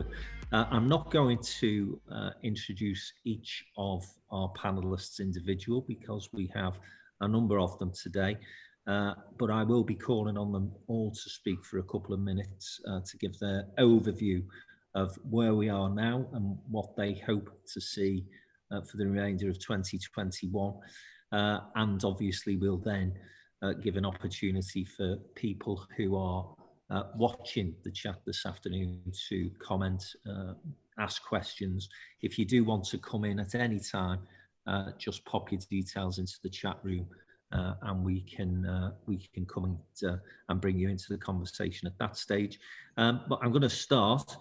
forward. I'm not going to introduce each of our panelists individual because we have a number of them today, but I will be calling on them all to speak for a couple of minutes to give their overview of where we are now and what they hope to see for the remainder of 2021. And obviously we'll then give an opportunity for people who are watching the chat this afternoon to comment, ask questions. If you do want to come in at any time, just pop your details into the chat room and we can come and bring you into the conversation at that stage. But I'm going to start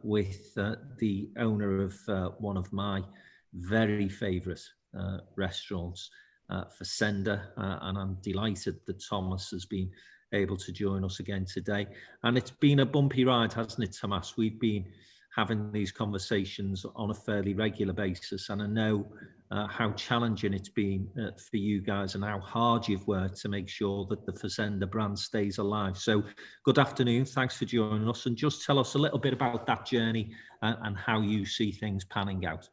with the owner of one of my very favourite restaurants, Fazenda, and I'm delighted that Thomas has been able to join us again today. And it's been a bumpy ride, hasn't it, Thomas? We've been having these conversations on a fairly regular basis, and I know how challenging it's been for you guys and how hard you've worked to make sure that the Fazenda brand stays alive. So good afternoon, thanks for joining us, and just tell us a little bit about that journey and how you see things panning out.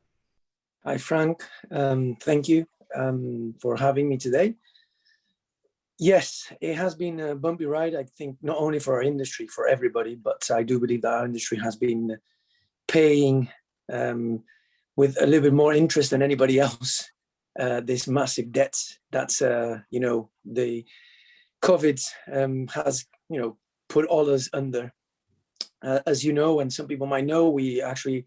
Hi Frank, thank you for having me today. Yes, it has been a bumpy ride, I think, not only for our industry, for everybody, but I do believe that our industry has been paying with a little bit more interest than anybody else this massive debt that's, the COVID has, put all us under. As you know, and some people might know, we actually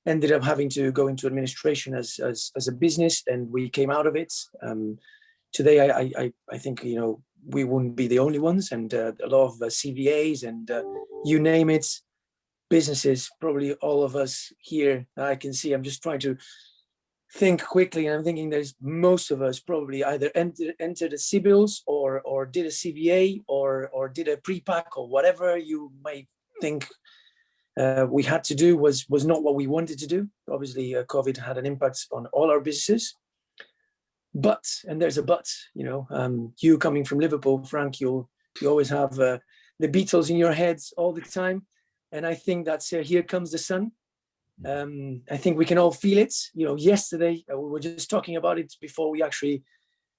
ended up having to go into administration as a business, and we came out of it. Today, I think, we wouldn't be the only ones, and a lot of CVAs and you name it, businesses, probably all of us here, I can see, I'm just trying to think quickly, and I'm thinking there's most of us probably either entered a CBILS or did a CVA or did a pre-pack or whatever you might think we had to do was not what we wanted to do. Obviously, COVID had an impact on all our businesses. But, and there's a but, you coming from Liverpool, Frank, you always have the Beatles in your heads all the time. And I think that's Here Comes the Sun. I think we can all feel it. Yesterday, we were just talking about it before we actually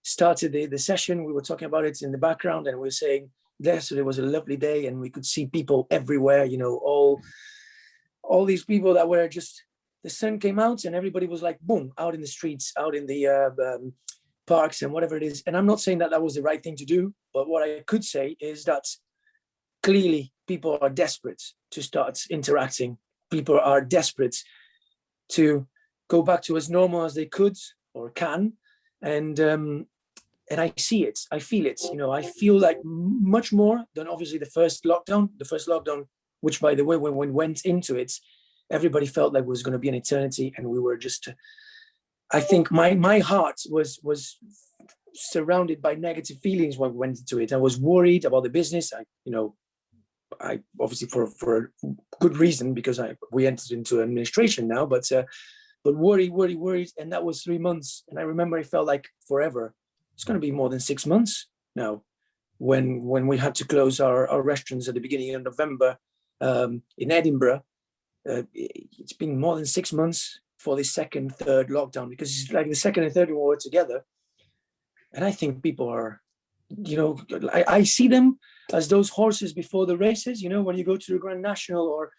started the session. We were talking about it in the background, and we were saying yesterday was a lovely day, and we could see people everywhere, all these people that were just, the sun came out and everybody was like, boom, out in the streets, out in the parks and whatever it is. And I'm not saying that was the right thing to do, but what I could say is that clearly people are desperate to start interacting. People are desperate to go back to as normal as they could or can. And I see it, I feel it, I feel like much more than obviously the first lockdown, which by the way, when we went into it, everybody felt like it was going to be an eternity, and we were just, I think my heart was surrounded by negative feelings when we went into it. I was worried about the business. I obviously for a good reason, because we entered into administration now, but worried. And that was 3 months. And I remember it felt like forever. It's going to be more than 6 months now when we had to close our restaurants at the beginning of November in Edinburgh. It's been more than 6 months for the second, third lockdown, because it's like the second and third one were together. And I think people are, I see them as those horses before the races, when you go to the Grand National, or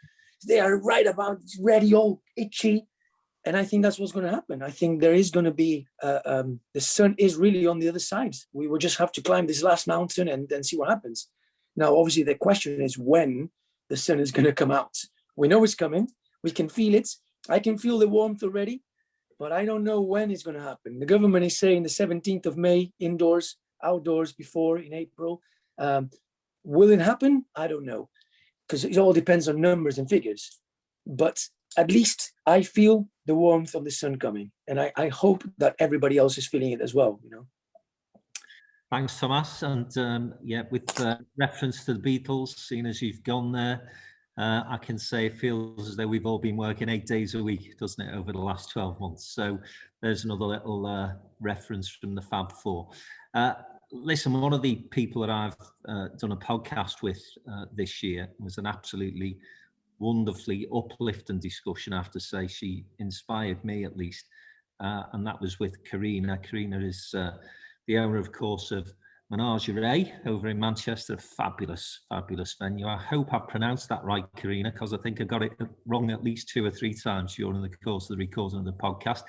they are right about ready, all itchy. And I think that's what's going to happen. I think there is going to be, the sun is really on the other side. We will just have to climb this last mountain and then see what happens. Now, obviously, the question is when the sun is going to come out. We know it's coming. We can feel it. I can feel the warmth already, but I don't know when it's going to happen. The government is saying the 17th of May, indoors, outdoors before in April. Will it happen? I don't know, because it all depends on numbers and figures. But at least I feel the warmth of the sun coming, and I hope that everybody else is feeling it as well. Thanks, Thomas. And with reference to the Beatles, seeing as you've gone there, I can say it feels as though we've all been working 8 days a week, doesn't it, over the last 12 months? So there's another little reference from the Fab Four. Listen, one of the people that I've done a podcast with this year was an absolutely wonderfully uplifting discussion. I have to say, she inspired me at least, and that was with Karina. Karina is the owner, of course, of Menagerie over in Manchester. Fabulous, fabulous venue. I hope I've pronounced that right, Karina, because I think I got it wrong at least 2 or 3 times during the course of the recording of the podcast.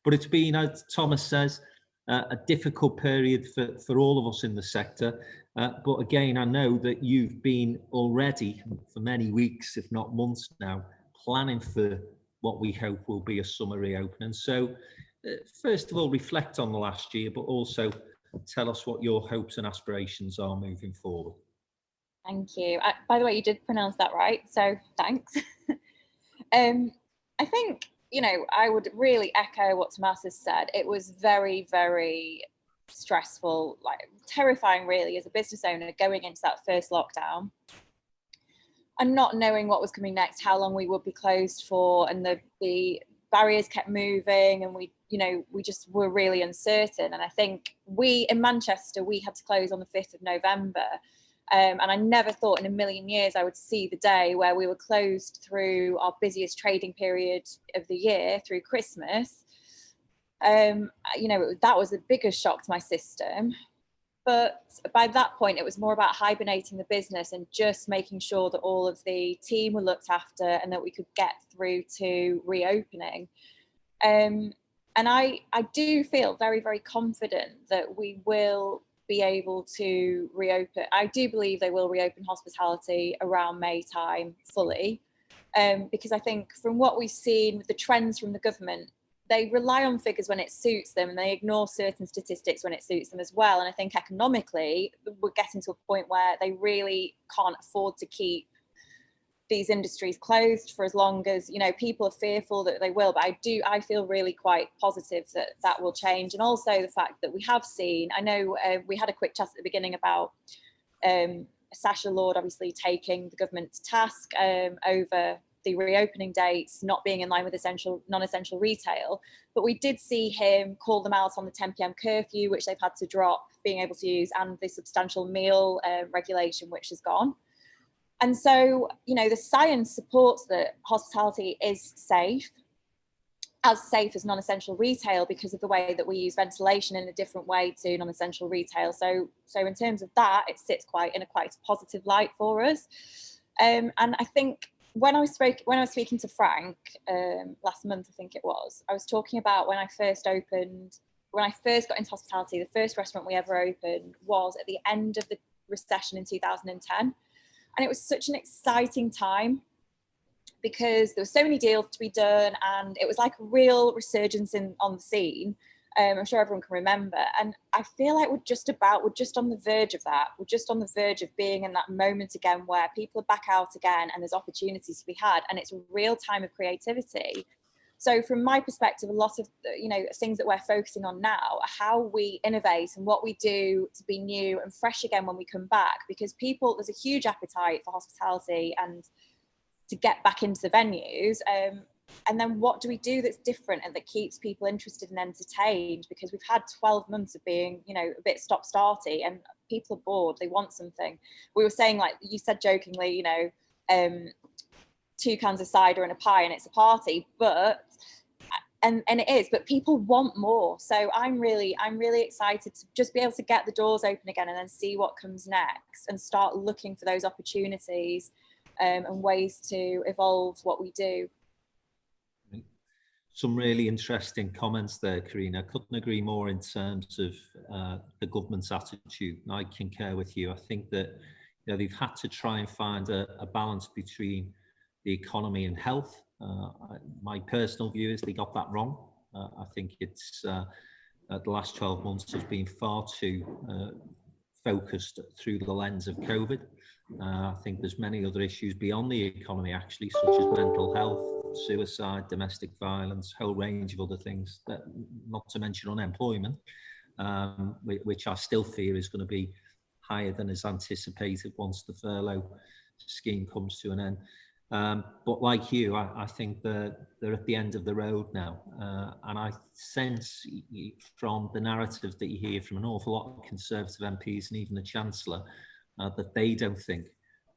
But it's been, as Thomas says, a difficult period for all of us in the sector. But again, I know that you've been already for many weeks, if not months now, planning for what we hope will be a summer reopening. So first of all, reflect on the last year, but also tell us what your hopes and aspirations are moving forward. Thank you. By the way, you did pronounce that right, so thanks. I think, you know, I would really echo what Tomas has said. It was very, very stressful, like terrifying really, as a business owner going into that first lockdown and not knowing what was coming next, how long we would be closed for, and the barriers kept moving, and we just were really uncertain. And I think we in Manchester, we had to close on the 5th of November. And I never thought in a million years I would see the day where we were closed through our busiest trading period of the year, through Christmas. You know, that was the biggest shock to my system. But by that point, it was more about hibernating the business and just making sure that all of the team were looked after and that we could get through to reopening. And I do feel very, very confident that we will be able to reopen. I do believe they will reopen hospitality around May time fully, because I think from what we've seen with the trends from the government, they rely on figures when it suits them and they ignore certain statistics when it suits them as well. And I think economically, we're getting to a point where they really can't afford to keep these industries closed for as long as, you know, people are fearful that they will. But I feel really quite positive that that will change. And also the fact that we have seen, I know we had a quick chat at the beginning about Sacha Lord obviously taking the government to task over the reopening dates not being in line with non-essential retail, but we did see him call them out on the 10 p.m. curfew, which they've had to drop being able to use, and the substantial meal regulation, which has gone. And so, you know, the science supports that hospitality is safe as non-essential retail because of the way that we use ventilation in a different way to non-essential retail. So in terms of that, it sits quite in a quite positive light for us. And I think when I was speaking to Frank last month, I think it was, I was talking about when I first got into hospitality, the first restaurant we ever opened was at the end of the recession in 2010. And it was such an exciting time because there were so many deals to be done and it was like a real resurgence on the scene. I'm sure everyone can remember. And I feel like we're just on the verge of that. We're just on the verge of being in that moment again where people are back out again and there's opportunities to be had and it's a real time of creativity. So from my perspective, a lot of things that we're focusing on now are how we innovate and what we do to be new and fresh again when we come back, because there's a huge appetite for hospitality and to get back into the venues. And then what do we do that's different and that keeps people interested and entertained? Because we've had 12 months of being, a bit stop-starty and people are bored, they want something. We were saying, like you said jokingly, 2 cans of cider and a pie and it's a party, but it is, but people want more. So I'm really excited to just be able to get the doors open again and then see what comes next and start looking for those opportunities and ways to evolve what we do. Some really interesting comments there, Karina. I couldn't agree more in terms of the government's attitude. I concur with you. I think that they've had to try and find a balance between the economy and health. My personal view is they got that wrong. I think it's the last 12 months has been far too focused through the lens of COVID. I think there's many other issues beyond the economy actually, such as mental health, suicide, domestic violence, whole range of other things, not to mention unemployment, which I still fear is going to be higher than is anticipated once the furlough scheme comes to an end. But like you, I think they're at the end of the road now. And I sense from the narrative that you hear from an awful lot of Conservative MPs and even the Chancellor, that they don't think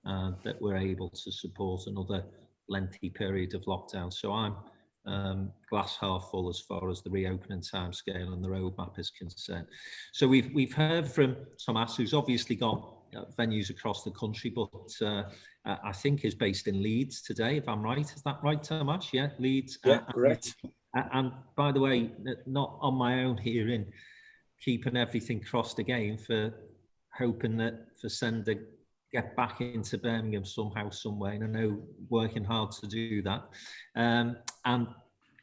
that we're able to support another lengthy period of lockdown. So I'm glass half full as far as the reopening timescale and the roadmap is concerned. So we've heard from Thomas, who's obviously got venues across the country, but I think is based in Leeds today, if I'm right. Is that right, Thomas? Yeah, Leeds. Yeah, correct. And by the way, not on my own here in keeping everything crossed again for hoping that Fecenda get back into Birmingham somehow, some way, and I know working hard to do that. And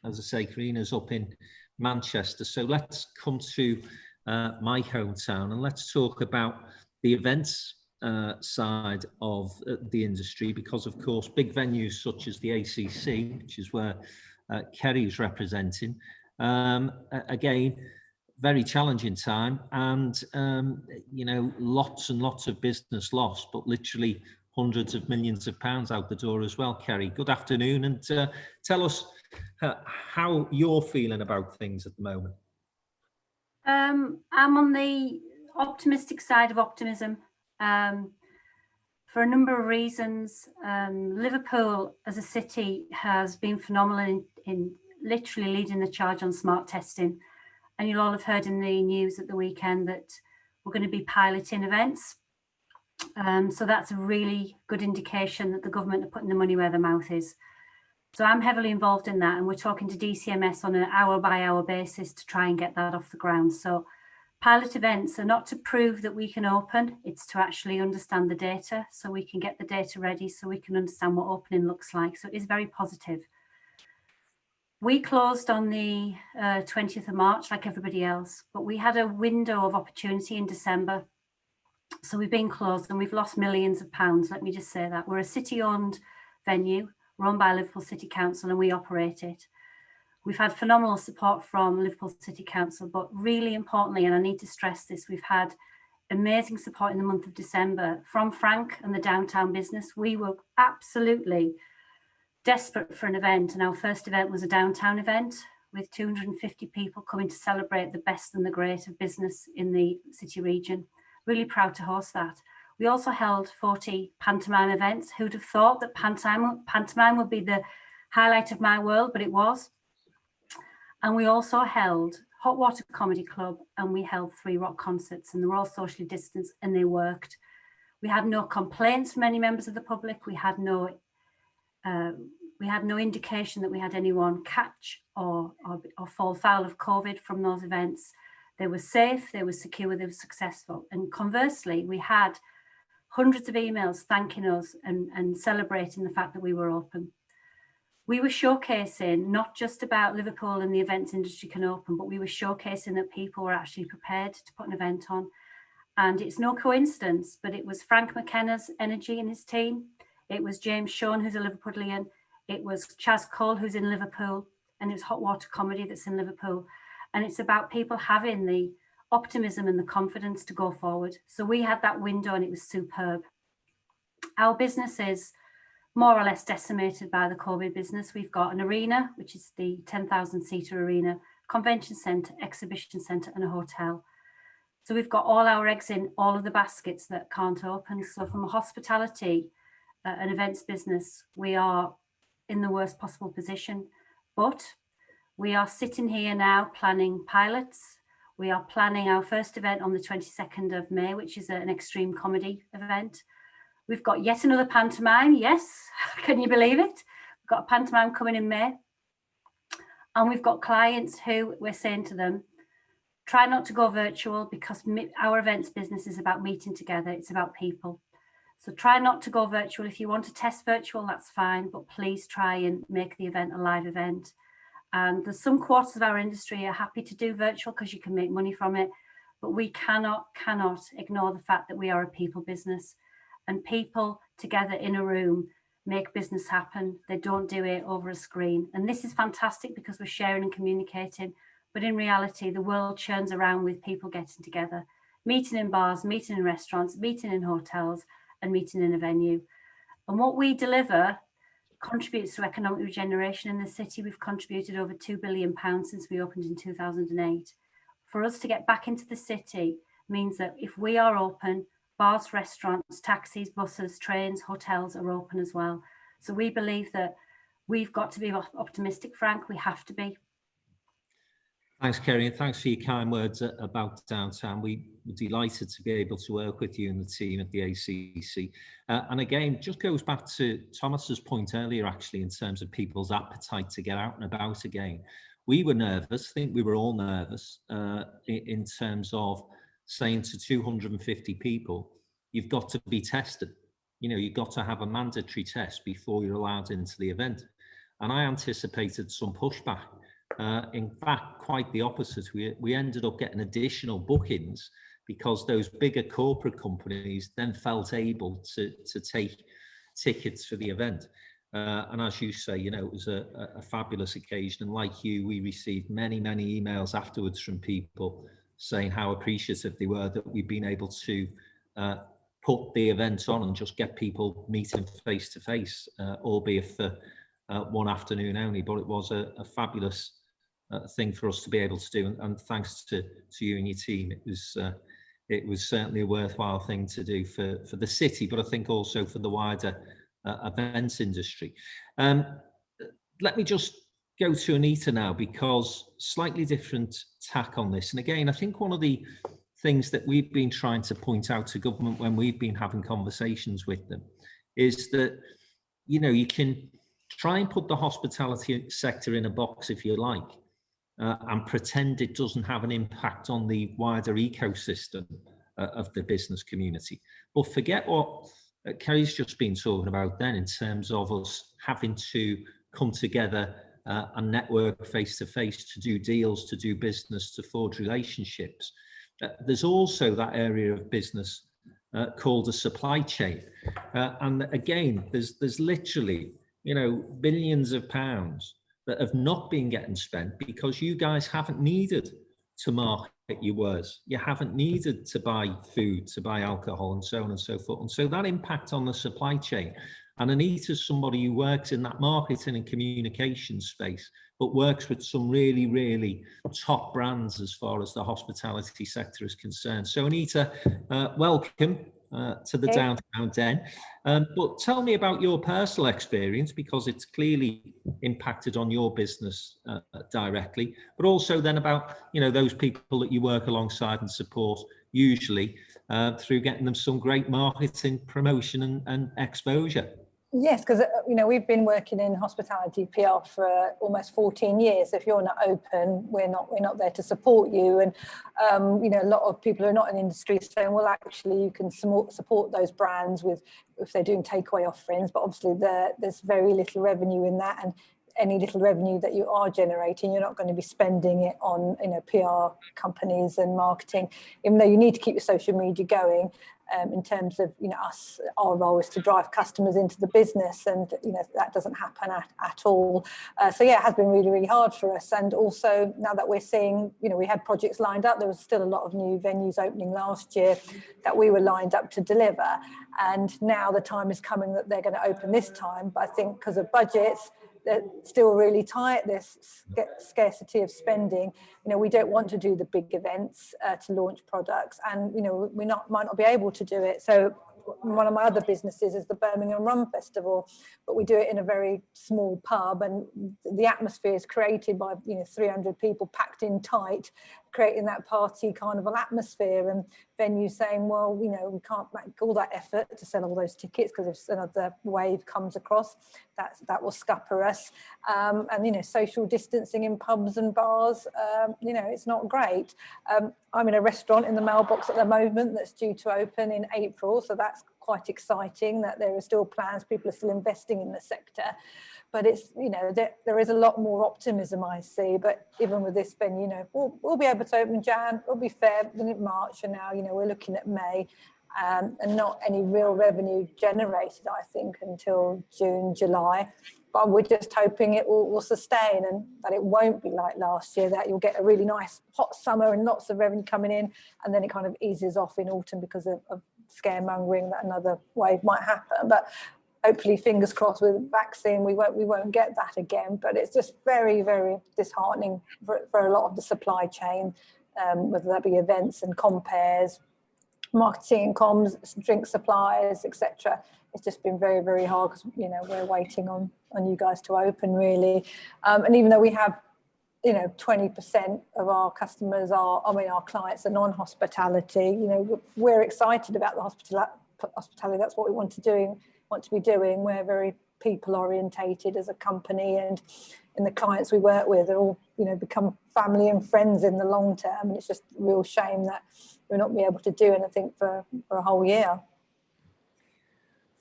as I say, Karina's up in Manchester. So let's come to my hometown and let's talk about the events side of the industry, because of course big venues such as the ACC, which is where Kerry's representing, again, very challenging time, and you know, lots and lots of business lost, but literally hundreds of millions of pounds out the door as well. Kerry, good afternoon, and tell us how you're feeling about things at the moment. I'm on the optimistic side of optimism for a number of reasons. Liverpool as a city has been phenomenal in literally leading the charge on smart testing. And you'll all have heard in the news at the weekend that we're going to be piloting events. So that's a really good indication that the government are putting the money where their mouth is. So I'm heavily involved in that, and we're talking to DCMS on an hour-by-hour basis to try and get that off the ground. So pilot events are not to prove that we can open, it's to actually understand the data, so we can get the data ready, so we can understand what opening looks like. So it is very positive. We closed on the 20th of March, like everybody else, but we had a window of opportunity in December. So we've been closed and we've lost millions of pounds. Let me just say that. We're a city-owned venue, run by Liverpool City Council, and we operate it. We've had phenomenal support from Liverpool City Council, but really importantly, and I need to stress this, we've had amazing support in the month of December from Frank and the downtown business. We were absolutely desperate for an event, and our first event was a downtown event with 250 people coming to celebrate the best and the great of business in the city region. Really proud to host that. We also held 40 pantomime events. Who'd have thought that pantomime would be the highlight of my world, but it was. And we also held Hot Water Comedy Club, and we held 3 rock concerts, and they were all socially distanced and they worked. We had no complaints from any members of the public. We had no indication that we had anyone catch or fall foul of COVID from those events. They were safe, they were secure, they were successful. And conversely, we had hundreds of emails thanking us and celebrating the fact that we were open. We were showcasing not just about Liverpool and the events industry can open, but we were showcasing that people were actually prepared to put an event on. And it's no coincidence, but it was Frank McKenna's energy in his team. It was James Sean, who's a Liverpudlian. It was Chaz Cole, who's in Liverpool. And it's Hot Water Comedy that's in Liverpool. And it's about people having the optimism and the confidence to go forward. So we had that window and it was superb. Our business is more or less decimated by the COVID business. We've got an arena, which is the 10,000-seater arena, convention centre, exhibition centre, and a hotel. So we've got all our eggs in all of the baskets that can't open. So from a hospitality and events business, we are in the worst possible position. But we are sitting here now planning pilots. We are planning our first event on the 22nd of May, which is an extreme comedy event. We've got yet another pantomime. Yes, can you believe it? We've got a pantomime coming in May. And we've got clients who we're saying to them, try not to go virtual, because our events business is about meeting together. It's about people. So try not to go virtual. If you want to test virtual, that's fine, but please try and make the event a live event. And there's some quarters of our industry are happy to do virtual because you can make money from it, but we cannot ignore the fact that we are a people business, and people together in a room make business happen. They don't do it over a screen. And this is fantastic because we're sharing and communicating, but in reality, the world churns around with people getting together, meeting in bars, meeting in restaurants, meeting in hotels, and meeting in a venue. And what we deliver contributes to economic regeneration in the city. We've contributed over £2 billion since we opened in 2008. For us to get back into the city means that if we are open, bars, restaurants, taxis, buses, trains, hotels are open as well. So we believe that we've got to be optimistic, Frank. We have to be. Thanks, Kerry, and thanks for your kind words about downtown. We were delighted to be able to work with you and the team at the ACC. And again, just goes back to Thomas's point earlier, actually, in terms of people's appetite to get out and about again. We were nervous, I think we were all nervous, in terms of saying to 250 people, you've got to be tested. You know, you've got to have a mandatory test before you're allowed into the event. And I anticipated some pushback. In fact, quite the opposite. We ended up getting additional bookings because those bigger corporate companies then felt able to take tickets for the event. And as you say, you know, it was a fabulous occasion. And like you, we received many, many emails afterwards from people saying how appreciative they were that we've been able to put the event on and just get people meeting face to face, albeit for one afternoon only. But it was a fabulous thing for us to be able to do, and thanks to you and your team. It was certainly a worthwhile thing to do for the city, but I think also for the wider events industry. Let me just go to Anita now, because slightly different tack on this. And again, I think one of the things that we've been trying to point out to government when we've been having conversations with them is that, you know, you can try and put the hospitality sector in a box if you like, and pretend it doesn't have an impact on the wider ecosystem of the business community. But forget what Kerry's just been talking about then, in terms of us having to come together and network face to face to do deals, to do business, to forge relationships. There's also that area of business called a supply chain. And again, there's literally, you know, billions of pounds that have not been getting spent because you guys haven't needed to market your wares. You haven't needed to buy food, to buy alcohol, and so on and so forth. And so that impact on the supply chain. And Anita's somebody who works in that marketing and communication space, but works with some really, really top brands as far as the hospitality sector is concerned. So Anita, welcome to the Downtown Den. But tell me about your personal experience, because it's clearly impacted on your business directly, but also then about, you know, those people that you work alongside and support, usually through getting them some great marketing, promotion and exposure. Yes, because you know, we've been working in hospitality PR for almost 14 years. If you're not open, we're not there to support you. And you know, a lot of people who are not in the industry saying, well, actually, you can support those brands with if they're doing takeaway offerings. But obviously, there's very little revenue in that, and any little revenue that you are generating, you're not going to be spending it on, you know, PR companies and marketing. Even though you need to keep your social media going. In terms of, you know, our role is to drive customers into the business, and you know that doesn't happen at all. So yeah, it has been really, really hard for us. And also now that we're seeing, you know, we had projects lined up. There was still a lot of new venues opening last year that we were lined up to deliver, and now the time is coming that they're going to open this time. But I think because of budgets, they're still really tight. There's scarcity of spending. You know, we don't want to do the big events to launch products, and you know, we might not be able to do it. So one of my other businesses is the Birmingham Rum Festival, but we do it in a very small pub, and the atmosphere is created by, you know, 300 people packed in tight, creating that party carnival atmosphere. And venues saying, well, you know, we can't make all that effort to sell all those tickets because if another wave comes across, that will scupper us. And you know, social distancing in pubs and bars, you know, it's not great. I'm in a restaurant in the mailbox at the moment that's due to open in April, so that's quite exciting that there are still plans. People are still investing in the sector, but it's, you know, there is a lot more optimism I see. But even with this venue, you know, we'll be able to open Jan, it'll be fair, then in March, and now, you know, we're looking at May, and not any real revenue generated, I think, until June, July. But we're just hoping it will sustain, and that it won't be like last year, that you'll get a really nice hot summer and lots of revenue coming in, and then it kind of eases off in autumn because of scaremongering that another wave might happen. But hopefully, fingers crossed, with vaccine, we won't get that again. But it's just very, very disheartening for a lot of the supply chain, whether that be events and compares, marketing and comms, drink suppliers, etc. it's just been very, very hard because, you know, we're waiting on you guys to open really. And even though we have, you know, 20% of our customers are, I mean, our clients are non-hospitality, you know, we're excited about the hospitality. That's what we want to be doing. We're very people orientated as a company, and the clients we work with are all, you know, become family and friends in the long term. And it's just a real shame that we're not be able to do anything for a whole year.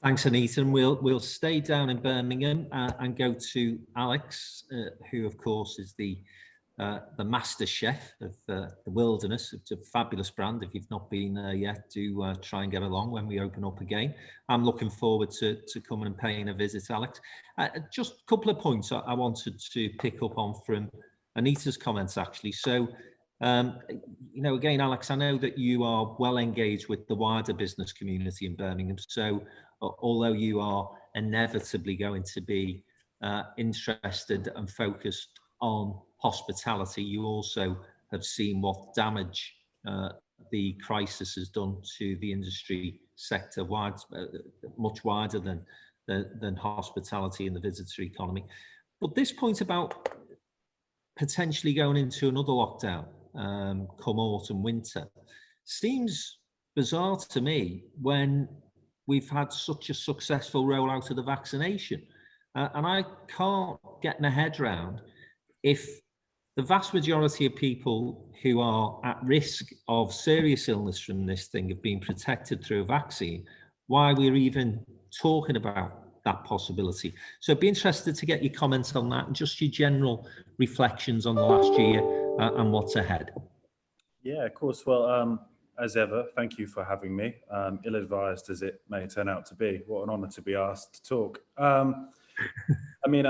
Thanks, Anita. And we'll stay down in Birmingham and go to Alex, who of course is the master chef of the Wilderness. It's a fabulous brand. If you've not been there yet, do try and get along when we open up again. I'm looking forward to coming and paying a visit, Alex. Just a couple of points I wanted to pick up on from Anita's comments, actually. So, you know, again, Alex, I know that you are well engaged with the wider business community in Birmingham. So, although you are inevitably going to be interested and focused on hospitality, you also have seen what damage the crisis has done to the industry sector, much wider than hospitality and the visitor economy. But this point about potentially going into another lockdown come autumn, winter, seems bizarre to me when we've had such a successful rollout of the vaccination. And I can't get my head around, if the vast majority of people who are at risk of serious illness from this thing have been protected through a vaccine, why we're even talking about that possibility. So I'd be interested to get your comments on that and just your general reflections on the last year and what's ahead. Yeah, of course. Well, as ever, thank you for having me. Ill-advised as it may turn out to be. What an honour to be asked to talk. I mean,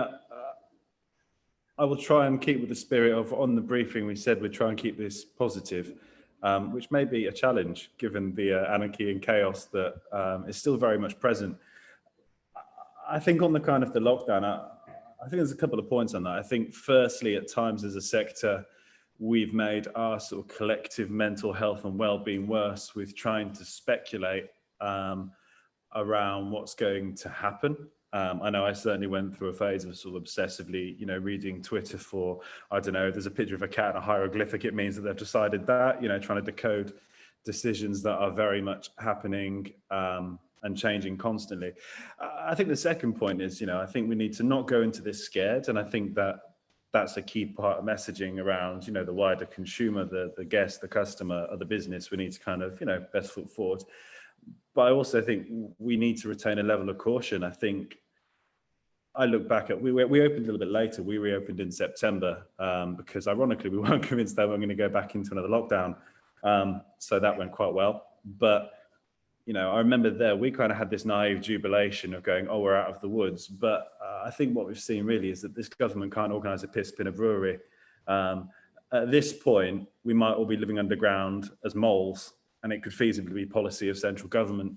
I will try and keep with the spirit of, on the briefing we said we'd try and keep this positive, which may be a challenge given the anarchy and chaos that is still very much present. I think on the kind of the lockdown, I think there's a couple of points on that. I think firstly, at times as a sector, we've made our sort of collective mental health and well-being worse with trying to speculate around what's going to happen. I know I certainly went through a phase of sort of obsessively, you know, reading Twitter for, I don't know, there's a picture of a cat and a hieroglyphic, it means that they've decided that, you know, trying to decode decisions that are very much happening and changing constantly. I think the second point is, you know, I think we need to not go into this scared. And I think that that's a key part of messaging around, you know, the wider consumer, the guest, the customer, or the business. We need to kind of, you know, best foot forward. But I also think we need to retain a level of caution. I think I look back at, we opened a little bit later. We reopened in September because ironically, we weren't convinced that we were going to go back into another lockdown. So that went quite well. But, you know, I remember there, we kind of had this naive jubilation of going, oh, we're out of the woods. But I think what we've seen really is that this government can't organise a piss in a brewery. At this point, we might all be living underground as moles, and it could feasibly be policy of central government.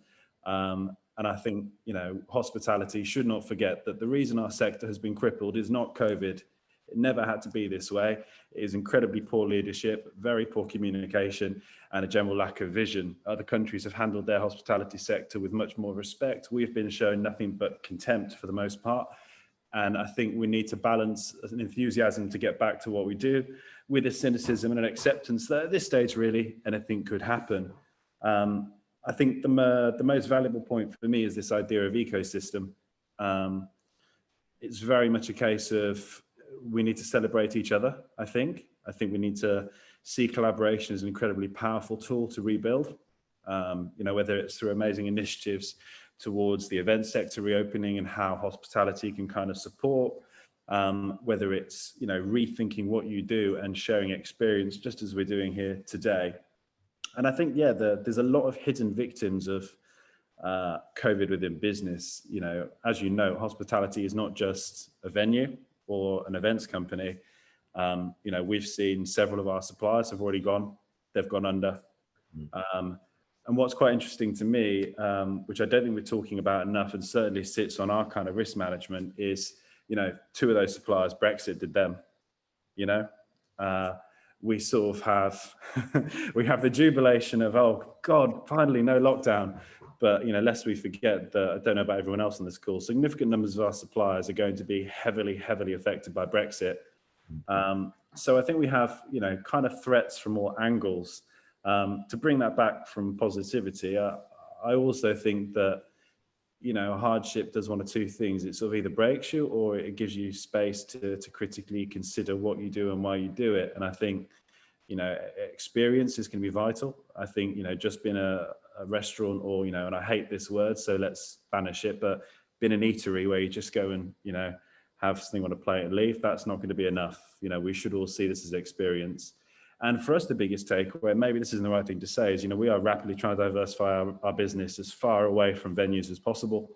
And I think, you know, hospitality should not forget that the reason our sector has been crippled is not COVID. It never had to be this way. It is incredibly poor leadership, very poor communication, and a general lack of vision. Other countries have handled their hospitality sector with much more respect. We've been shown nothing but contempt for the most part. And I think we need to balance an enthusiasm to get back to what we do with a cynicism and an acceptance that at this stage, really, anything could happen. I think the most valuable point for me is this idea of ecosystem. It's very much a case of we need to celebrate each other, I think. I think we need to see collaboration as an incredibly powerful tool to rebuild, you know, whether it's through amazing initiatives towards the event sector reopening and how hospitality can kind of support, whether it's, you know, rethinking what you do and sharing experience, just as we're doing here today. And I think, yeah, there's a lot of hidden victims of COVID within business. You know, as you know, hospitality is not just a venue or an events company. You know, we've seen several of our suppliers have already gone, they've gone under. And what's quite interesting to me, which I don't think we're talking about enough and certainly sits on our kind of risk management is, you know, two of those suppliers, Brexit did them, you know. We sort of have, we have the jubilation of, oh God, finally no lockdown. But, lest we forget that, I don't know about everyone else on this call, significant numbers of our suppliers are going to be heavily, heavily affected by Brexit. So I think we have, kind of threats from all angles. To bring that back from positivity, I also think that, hardship does one of two things. It sort of either breaks you or it gives you space to critically consider what you do and why you do it. And I think, experience is going to be vital. I think, just being a restaurant or, and I hate this word, so let's banish it, but being an eatery where you just go and, have something on a plate and leave, that's not going to be enough. We should all see this as experience. And for us, the biggest takeaway, maybe this isn't the right thing to say, is, we are rapidly trying to diversify our business as far away from venues as possible,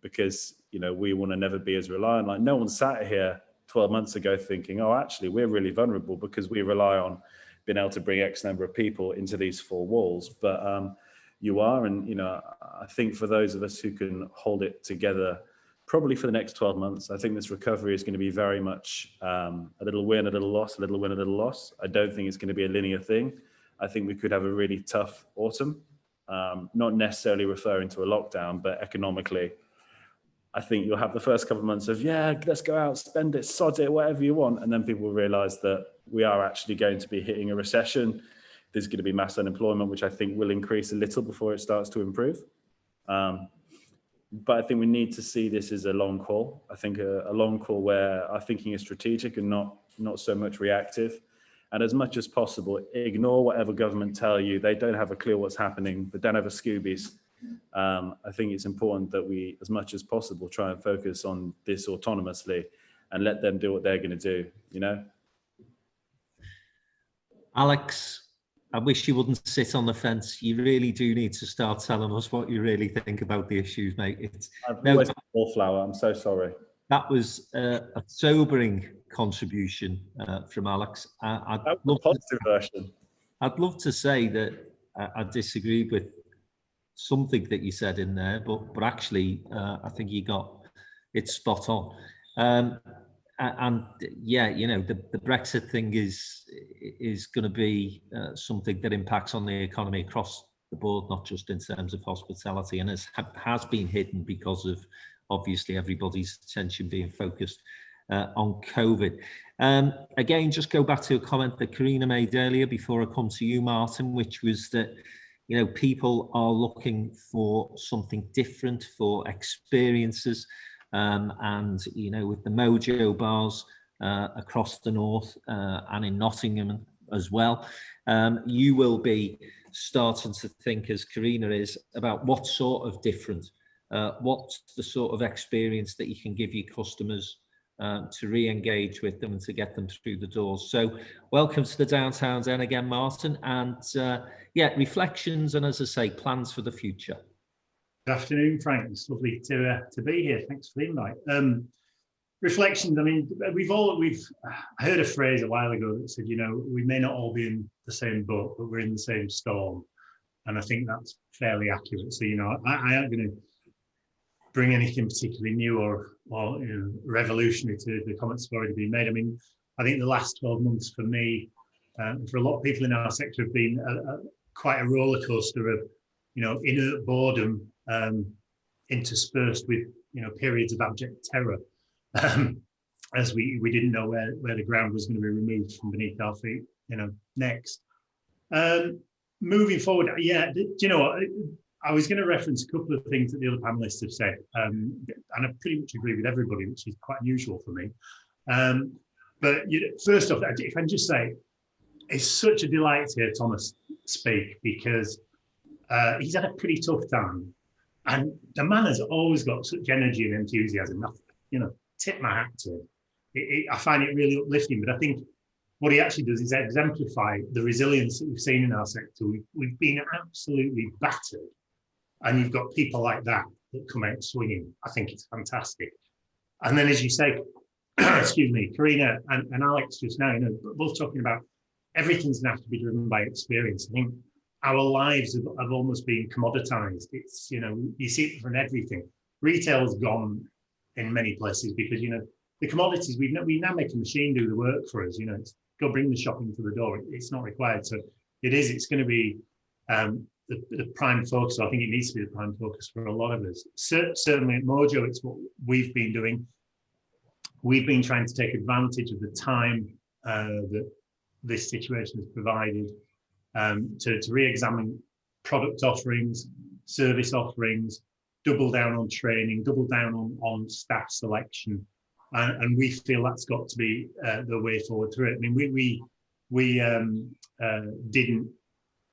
because, we want to never be as reliant. Like, no one sat here 12 months ago thinking, oh, actually, we're really vulnerable because we rely on being able to bring X number of people into these four walls. But you are, and, I think for those of us who can hold it together, probably for the next 12 months, I think this recovery is going to be very much a little win, a little loss, a little win, a little loss. I don't think it's going to be a linear thing. I think we could have a really tough autumn, not necessarily referring to a lockdown, but economically. I think you'll have the first couple of months of, yeah, let's go out, spend it, sod it, whatever you want. And then people will realize that we are actually going to be hitting a recession. There's going to be mass unemployment, which I think will increase a little before it starts to improve. But I think we need to see this as a long call. I think a long call where our thinking is strategic and not so much reactive. And as much as possible, ignore whatever government tell you. They don't have a clue what's happening. They don't have a Scoobies. I think it's important that we, as much as possible, try and focus on this autonomously and let them do what they're going to do, Alex, I wish you wouldn't sit on the fence. You really do need to start telling us what you really think about the issues, mate. I've always been a wallflower. I'm so sorry. That was a sobering contribution from Alex. That was the positive version. I'd love to say that I disagreed with something that you said in there, but actually, I think you got it spot on. And yeah, the Brexit thing is going to be something that impacts on the economy across the board, not just in terms of hospitality, and has been hidden because of obviously everybody's attention being focused on COVID. Again, just go back to a comment that Karina made earlier before I come to you, Martin, which was that people are looking for something different, for experiences. And with the Mojo bars across the north and in Nottingham as well, you will be starting to think, as Karina is, about what sort of different, what's the sort of experience that you can give your customers to re-engage with them and to get them through the doors. So welcome to the Downtown Den again, Martin, and yeah, reflections and, as I say, plans for the future. Good afternoon, Frank. It's lovely to be here. Thanks for the invite. Reflections. I mean, we've heard a phrase a while ago that said, we may not all be in the same boat, but we're in the same storm, and I think that's fairly accurate. So, I aren't going to bring anything particularly new or revolutionary to the comments that have already been made. I mean, I think the last 12 months for me, for a lot of people in our sector, have been quite a roller coaster of, inert boredom, interspersed with periods of abject terror, as we didn't know where the ground was going to be removed from beneath our feet next. Moving forward, yeah, do you know what, I was going to reference a couple of things that the other panelists have said, and I pretty much agree with everybody, which is quite unusual for me. But first off, if I can just say, it's such a delight to hear Thomas speak, because he's had a pretty tough time. And the man has always got such energy and enthusiasm. Tip my hat to him. I find it really uplifting. But I think what he actually does is exemplify the resilience that we've seen in our sector. We've been absolutely battered. And you've got people like that come out swinging. I think it's fantastic. And then, as you say, excuse me, Karina and Alex just now, both talking about everything's going to have to be driven by experience. I think our lives have almost been commoditized. It's, you see it from everything. Retail's gone in many places because, the commodities, we now make a machine do the work for us. It's go bring the shopping to the door. It's not required. So it's going to be the prime focus. I think it needs to be the prime focus for a lot of us. Certainly at Mojo, it's what we've been doing. We've been trying to take advantage of the time that this situation has provided to re-examine product offerings, service offerings, double down on training, double down on staff selection, and we feel that's got to be the way forward through it. I mean, we didn't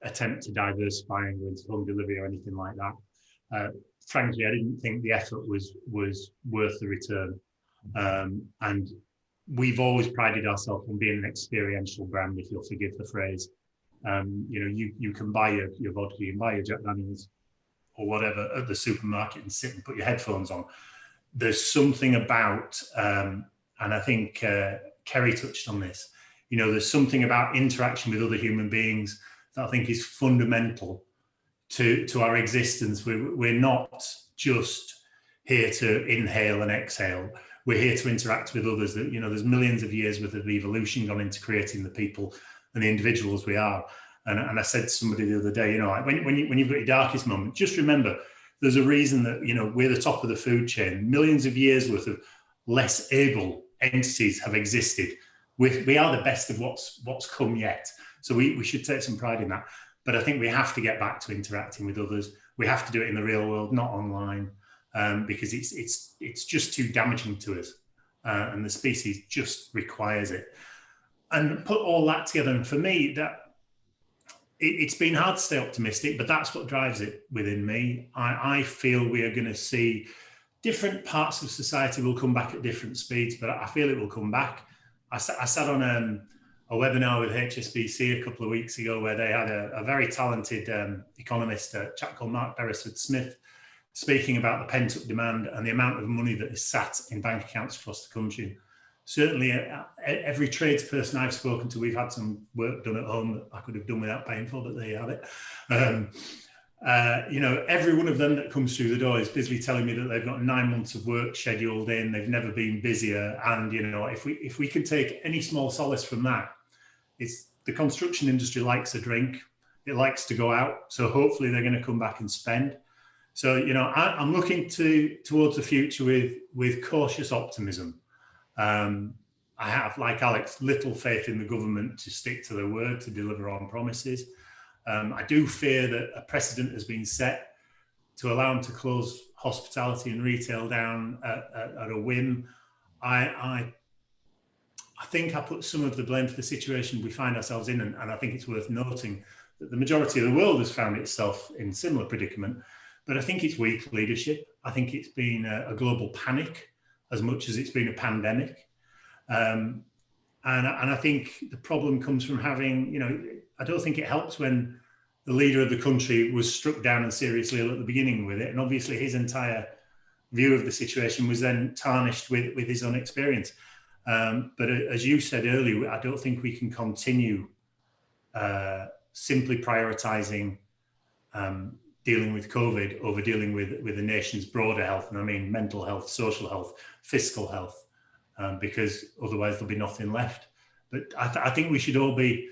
attempt to diversify and go into home delivery or anything like that. Frankly, I didn't think the effort was worth the return. And we've always prided ourselves on being an experiential brand, if you'll forgive the phrase. You can buy your vodka, you can buy your Jack Daniels or whatever at the supermarket and sit and put your headphones on. There's something about, and I think Kerry touched on this, there's something about interaction with other human beings that I think is fundamental to our existence. We're not just here to inhale and exhale. We're here to interact with others. That there's millions of years worth of evolution gone into creating the people and the individuals we are. And I said to somebody the other day, when you've got your darkest moment, just remember there's a reason that we're the top of the food chain. Millions of years worth of less able entities have existed. We are the best of what's come yet. So we should take some pride in that. But I think we have to get back to interacting with others. We have to do it in the real world, not online, because it's just too damaging to us, and the species just requires it. And put all that together, and for me, that it's been hard to stay optimistic, but that's what drives it within me. I feel we are going to see different parts of society will come back at different speeds, but I feel it will come back. I sat on a webinar with HSBC a couple of weeks ago where they had a very talented economist, a chap called Mark Beresford-Smith, speaking about the pent-up demand and the amount of money that is sat in bank accounts across the country. Certainly, every tradesperson I've spoken to, we've had some work done at home that I could have done without paying for, but there you have it. Every one of them that comes through the door is busily telling me that they've got 9 months of work scheduled in, they've never been busier. And, if we can take any small solace from that, it's the construction industry likes a drink, it likes to go out. So hopefully they're going to come back and spend. So, I'm looking towards the future with cautious optimism. I have, like Alex, little faith in the government to stick to their word, to deliver on promises. I do fear that a precedent has been set to allow them to close hospitality and retail down at a whim. I think I put some of the blame for the situation we find ourselves in, and I think it's worth noting that the majority of the world has found itself in similar predicament, but I think it's weak leadership. I think it's been a global panic as much as it's been a pandemic. And I think the problem comes from having, I don't think it helps when the leader of the country was struck down and seriously ill at the beginning with it. And obviously his entire view of the situation was then tarnished with his own experience. But as you said earlier, I don't think we can continue simply prioritizing dealing with COVID over dealing with the nation's broader health. And I mean mental health, social health, fiscal health, because otherwise there'll be nothing left. But I think we should all be,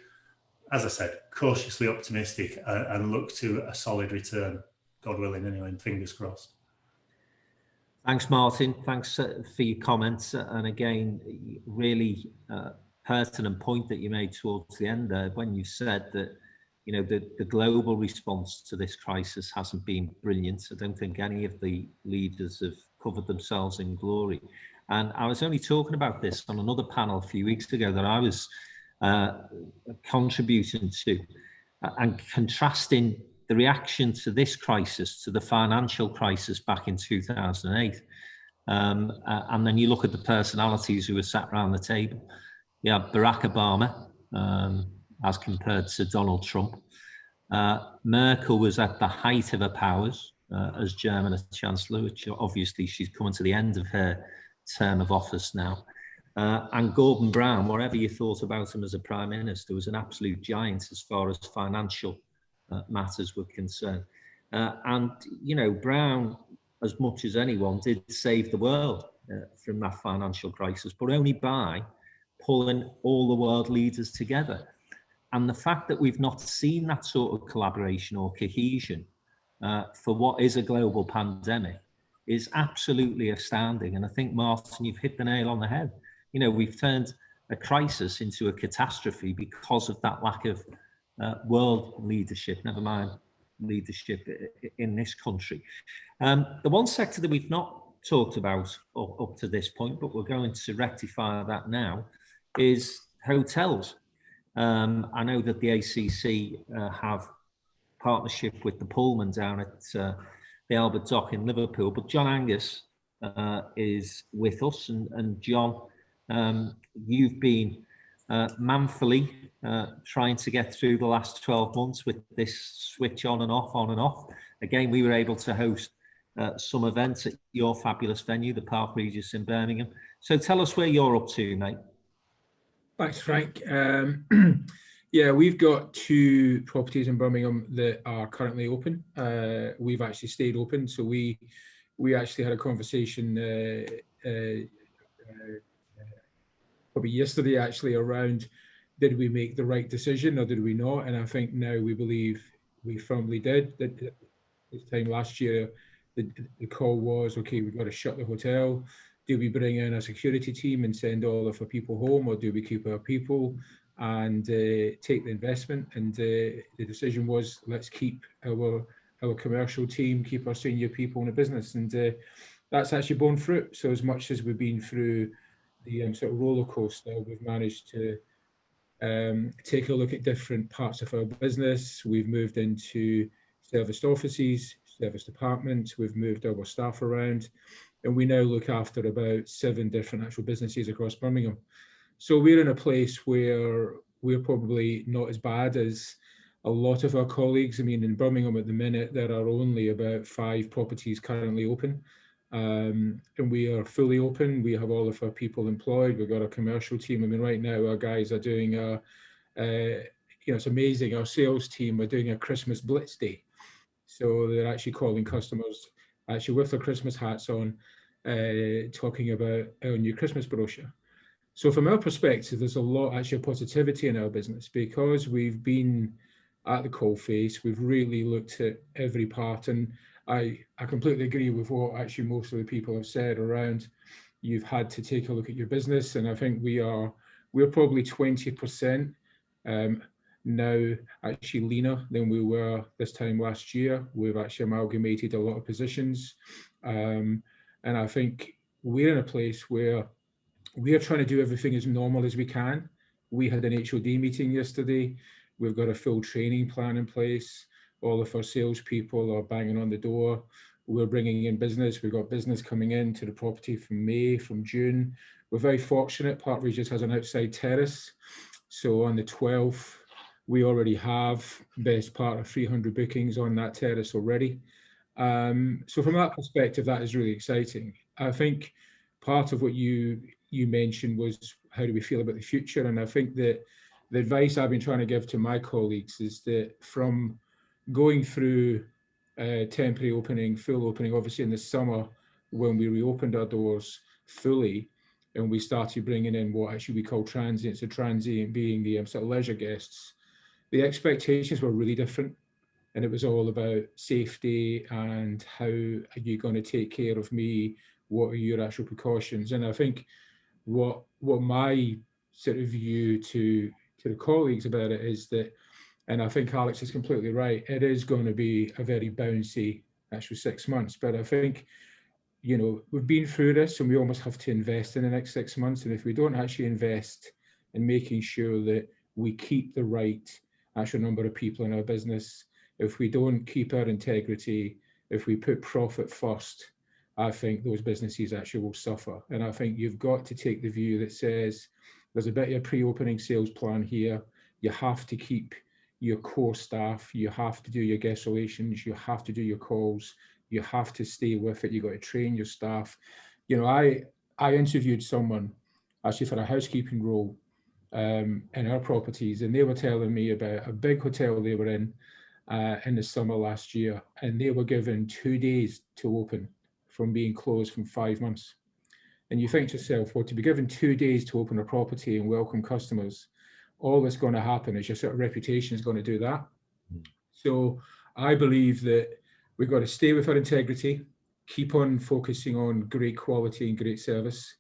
as I said, cautiously optimistic and look to a solid return, God willing anyway, and fingers crossed. Thanks, Martin. Thanks for your comments. And again, really pertinent point that you made towards the end there when you said that, the global response to this crisis hasn't been brilliant. I don't think any of the leaders have covered themselves in glory. And I was only talking about this on another panel a few weeks ago that I was contributing to and contrasting the reaction to this crisis to the financial crisis back in 2008. And then you look at the personalities who were sat around the table. You have Barack Obama, as compared to Donald Trump. Merkel was at the height of her powers as German Chancellor, which obviously she's coming to the end of her term of office now. And Gordon Brown, whatever you thought about him as a Prime Minister, was an absolute giant as far as financial matters were concerned. And, Brown, as much as anyone, did save the world from that financial crisis, but only by pulling all the world leaders together. And the fact that we've not seen that sort of collaboration or cohesion for what is a global pandemic is absolutely astounding. And I think, Martin, you've hit the nail on the head. You know, we've turned a crisis into a catastrophe because of that lack of world leadership, never mind leadership in this country. The one sector that we've not talked about up to this point, but we're going to rectify that now, is hotels. I know that the ACC have partnership with the Pullman down at the Albert Dock in Liverpool, but John Angus is with us, and John, you've been manfully trying to get through the last 12 months with this switch on and off, on and off. Again, we were able to host some events at your fabulous venue, the Park Regis in Birmingham. So tell us where you're up to, mate. Thanks, Frank. Yeah, we've got 2 properties in Birmingham that are currently open. We've actually stayed open, so we actually had a conversation probably yesterday actually around, did we make the right decision or did we not? And I think now we believe we firmly did. That this time last year, the call was, okay, we've got to shut the hotel. Do we bring in a security team and send all of our people home, or do we keep our people and take the investment? And the decision was, let's keep our commercial team, keep our senior people in the business, and that's actually borne fruit. So as much as we've been through the sort of roller coaster, we've managed to take a look at different parts of our business. We've moved into serviced offices, service departments. We've moved our staff around, and we now look after about 7 different actual businesses across Birmingham. So we're in a place where we're probably not as bad as a lot of our colleagues. I mean, in Birmingham at the minute, there are only about 5 properties currently open. And we are fully open. We have all of our people employed. We've got a commercial team. I mean, right now our guys are doing you know, it's amazing. Our sales team are doing a Christmas Blitz Day. So they're actually calling customers actually with their Christmas hats on, talking about our new Christmas brochure. So from our perspective, there's a lot actually of positivity in our business because we've been at the coalface. We've really looked at every part, and I completely agree with what actually most of the people have said around, you've had to take a look at your business. And I think we're probably 20% now actually leaner than we were this time last year. We've actually amalgamated a lot of positions. And I think we're in a place where we are trying to do everything as normal as we can. We had an HOD meeting yesterday. We've got a full training plan in place. All of our salespeople are banging on the door. We're bringing in business. We've got business coming into the property from May, from June. We're very fortunate. Park Regis has an outside terrace. So on the 12th, we already have best part of 300 bookings on that terrace already. So from that perspective, that is really exciting. I think part of what you mentioned was, how do we feel about the future? And I think that the advice I've been trying to give to my colleagues is that from going through temporary opening, full opening, obviously in the summer when we reopened our doors fully and we started bringing in what actually we call transients, so transient being the sort of leisure guests, the expectations were really different. And it was all about safety and how are you going to take care of me? What are your actual precautions? And I think what my sort of view to the colleagues about it is that, and I think Alex is completely right, it is going to be a very bouncy actual 6 months. But I think, you know, we've been through this and we almost have to invest in the next 6 months. And if we don't actually invest in making sure that we keep the right actual number of people in our business, if we don't keep our integrity, if we put profit first, I think those businesses actually will suffer. And I think you've got to take the view that says there's a bit of a pre-opening sales plan here. You have to keep your core staff. You have to do your guest relations. You have to do your calls. You have to stay with it. You've got to train your staff. You know, I interviewed someone actually for a housekeeping role in our properties, and they were telling me about a big hotel they were in the summer last year, and they were given 2 days to open from being closed from 5 months. And you think to yourself, well, to be given 2 days to open a property and welcome customers, all that's going to happen is your sort of reputation is going to do that. So I believe that we've got to stay with our integrity, keep on focusing on great quality and great service,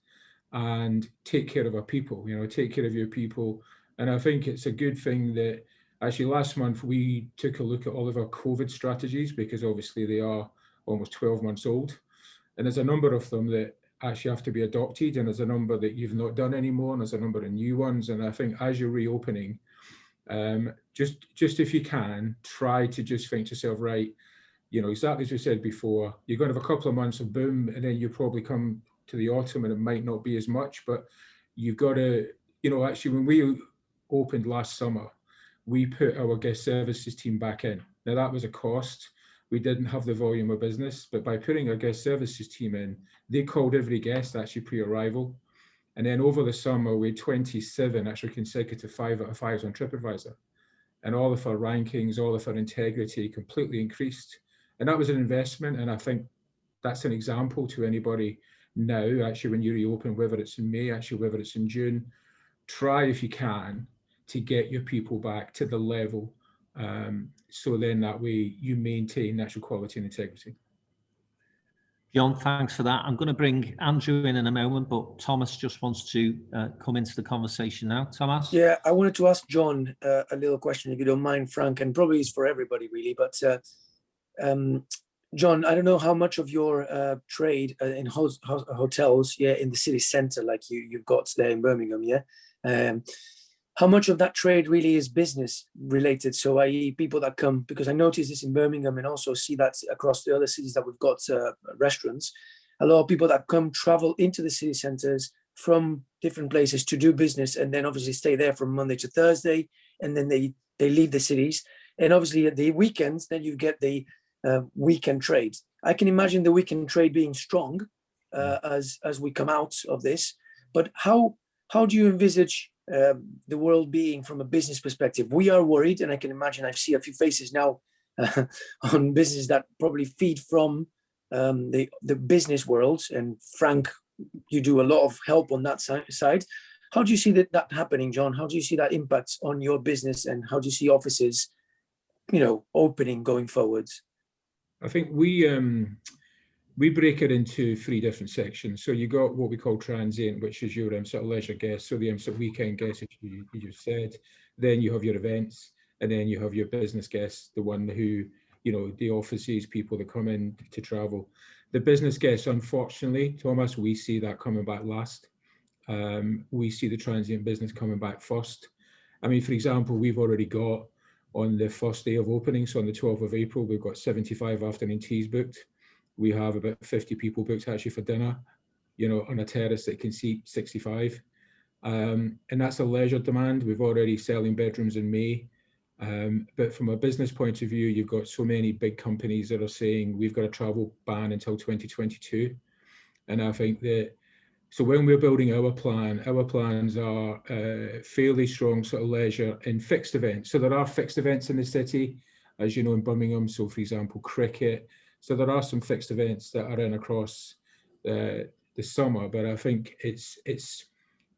and take care of our people, take care of your people. And I think it's a good thing that actually last month we took a look at all of our COVID strategies, because obviously they are almost 12 months old. And there's a number of them that actually have to be adopted, and there's a number that you've not done anymore, and there's a number of new ones. And I think as you're reopening, just if you can, try to just think to yourself, right, exactly as we said before, you're going to have a couple of months of boom, and then you probably come to the autumn and it might not be as much, but you've got to, actually when we opened last summer, we put our guest services team back in. Now that was a cost. We didn't have the volume of business, but by putting our guest services team in, they called every guest actually pre-arrival. And then over the summer, we had 27 actually consecutive 5 out of 5s on TripAdvisor. And all of our rankings, all of our integrity completely increased. And that was an investment. And I think that's an example to anybody now, actually, when you reopen, whether it's in May, actually, whether it's in June, try if you can to get your people back to the level. So then that way you maintain natural quality and integrity. John, thanks for that. I'm going to bring Andrew in a moment, but Thomas just wants to come into the conversation now. Thomas? Yeah, I wanted to ask John a little question, if you don't mind, Frank, and probably it's for everybody really, but John, I don't know how much of your trade in hotels, in the city centre, like you've got there in Birmingham, how much of that trade really is business related? So i.e. people that come, because I notice this in Birmingham and also see that across the other cities that we've got restaurants, a lot of people that come travel into the city centres from different places to do business, and then obviously stay there from Monday to Thursday, and then they leave the cities. And obviously at the weekends, then you get the weekend trade. I can imagine the weekend trade being strong as we come out of this, but how do you envisage the world being from a business perspective? We are worried, and I can imagine I see a few faces now on business that probably feed from the business world. And Frank, you do a lot of help on that side. How do you see that happening, John? How do you see that impact on your business, and how do you see offices, opening going forwards? I think we break it into 3 different sections. So you got what we call transient, which is your sort of leisure guests, so the sort of weekend guests, as you just said. Then you have your events, and then you have your business guests, the one who, the offices, people that come in to travel. The business guests, unfortunately, Thomas, we see that coming back last. We see the transient business coming back first. I mean, for example, we've already got on the first day of opening, so on the 12th of April, we've got 75 afternoon teas booked. We have about 50 people booked actually for dinner, on a terrace that can seat 65. And that's a leisure demand. We've already selling bedrooms in May. But from a business point of view, you've got so many big companies that are saying we've got a travel ban until 2022. And I think that, so when we're building our plans are fairly strong sort of leisure and fixed events. So there are fixed events in the city, as you know, in Birmingham. So for example, cricket. So there are some fixed events that are in across the summer, but I think it's